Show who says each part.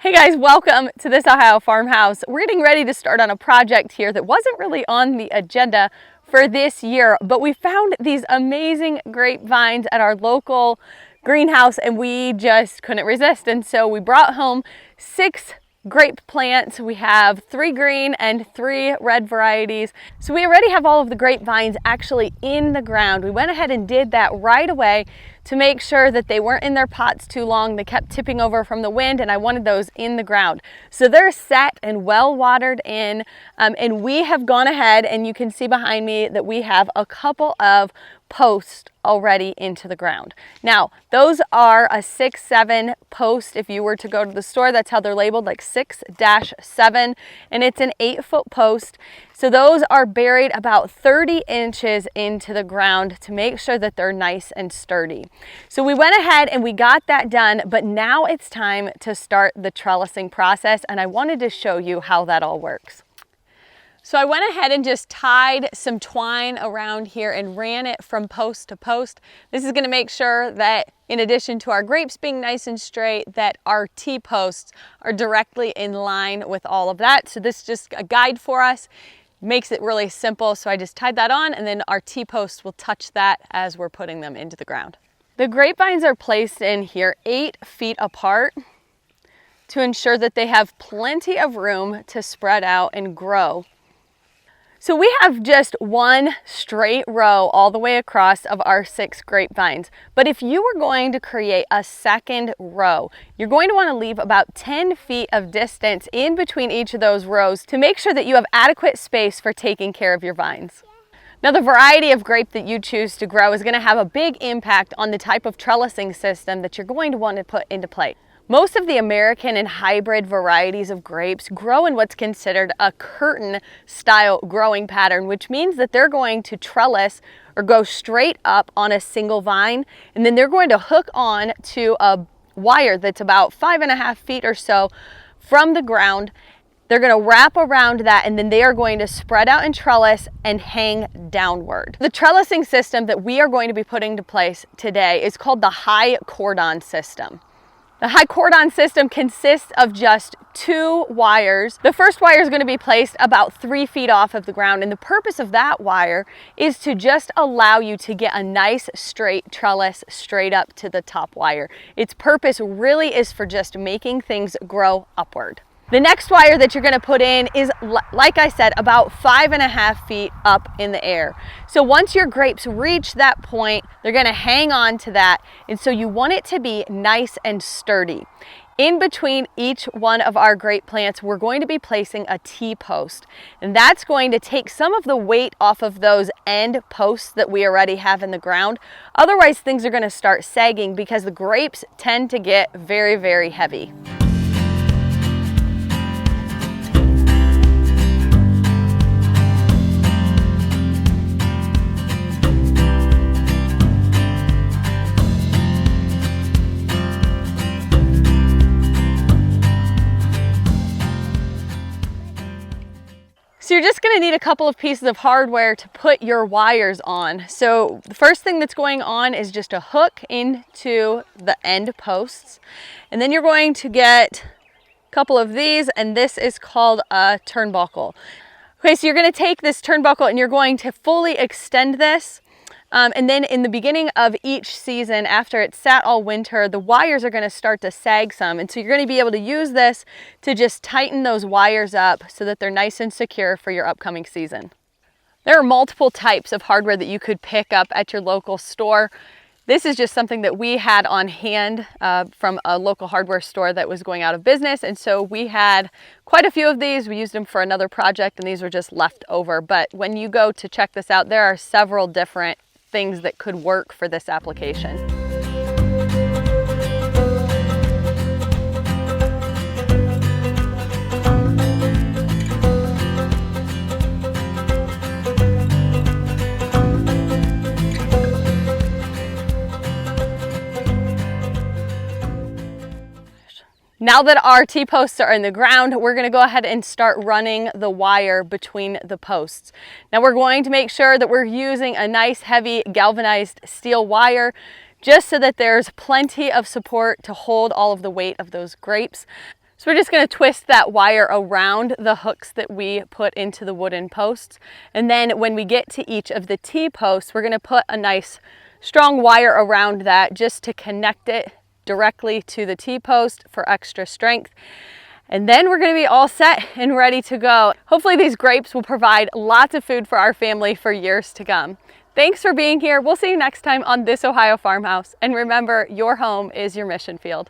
Speaker 1: Hey guys, welcome to this Ohio farmhouse. We're getting ready to start on a project here that wasn't really on the agenda for this year, but we found these amazing grapevines at our local greenhouse and we just couldn't resist. And so we brought home 6 grape plants. We have 3 green and 3 red varieties. So we already have all of the grapevines actually in the ground. We went ahead and did that right away to make sure that they weren't in their pots too long. They kept tipping over from the wind and I wanted those in the ground. So they're set and well watered in, and we have gone ahead and you can see behind me that we have a couple of posts already into the ground. Now, those are a 6-7 post. If you were to go to the store, that's how they're labeled, like 6-7, and it's an 8-foot post. So those are buried about 30 inches into the ground to make sure that they're nice and sturdy. So we went ahead and we got that done, but now it's time to start the trellising process, and I wanted to show you how that all works. So I went ahead and just tied some twine around here and ran it from post to post. This is going to make sure that in addition to our grapes being nice and straight, that our T-posts are directly in line with all of that. So this is just a guide for us. Makes it really simple. So I just tied that on and then our T-posts will touch that as we're putting them into the ground. The grapevines are placed in here 8 feet apart to ensure that they have plenty of room to spread out and grow. So we have just one straight row all the way across of our 6 grapevines. But if you were going to create a second row, you're going to want to leave about 10 feet of distance in between each of those rows to make sure that you have adequate space for taking care of your vines. Now, the variety of grape that you choose to grow is going to have a big impact on the type of trellising system that you're going to want to put into place. Most of the American and hybrid varieties of grapes grow in what's considered a curtain style growing pattern, which means that they're going to trellis or go straight up on a single vine, and then they're going to hook on to a wire that's about 5.5 feet or so from the ground. They're going to wrap around that, and then they are going to spread out and trellis and hang downward. The trellising system that we are going to be putting into place today is called the high cordon system. The high cordon system consists of just 2 wires. The first wire is going to be placed about 3 feet off of the ground, and the purpose of that wire is to just allow you to get a nice straight trellis straight up to the top wire. Its purpose really is for just making things grow upward. The next wire that you're going to put in is, like I said, about 5.5 feet up in the air. So once your grapes reach that point, they're going to hang on to that. And so you want it to be nice and sturdy. In between each one of our grape plants, we're going to be placing a T-post. And that's going to take some of the weight off of those end posts that we already have in the ground. Otherwise, things are going to start sagging because the grapes tend to get very, very heavy. So you're just going to need a couple of pieces of hardware to put your wires on. So the first thing that's going on is just a hook into the end posts. And then you're going to get a couple of these, and this is called a turnbuckle. Okay, so you're going to take this turnbuckle and you're going to fully extend this. And then in the beginning of each season, after it's sat all winter, the wires are going to start to sag some. And so you're going to be able to use this to just tighten those wires up so that they're nice and secure for your upcoming season. There are multiple types of hardware that you could pick up at your local store. This is just something that we had on hand from a local hardware store that was going out of business. And so we had quite a few of these. We used them for another project and these were just left over. But when you go to check this out, there are several different things that could work for this application. Now that our T-posts are in the ground, we're going to go ahead and start running the wire between the posts. Now we're going to make sure that we're using a nice heavy galvanized steel wire just so that there's plenty of support to hold all of the weight of those grapes. So we're just going to twist that wire around the hooks that we put into the wooden posts. And then when we get to each of the T-posts, we're going to put a nice strong wire around that just to connect it directly to the T-post for extra strength. And then we're going to be all set and ready to go. Hopefully these grapes will provide lots of food for our family for years to come. Thanks for being here. We'll see you next time on This Ohio Farmhouse. And remember, your home is your mission field.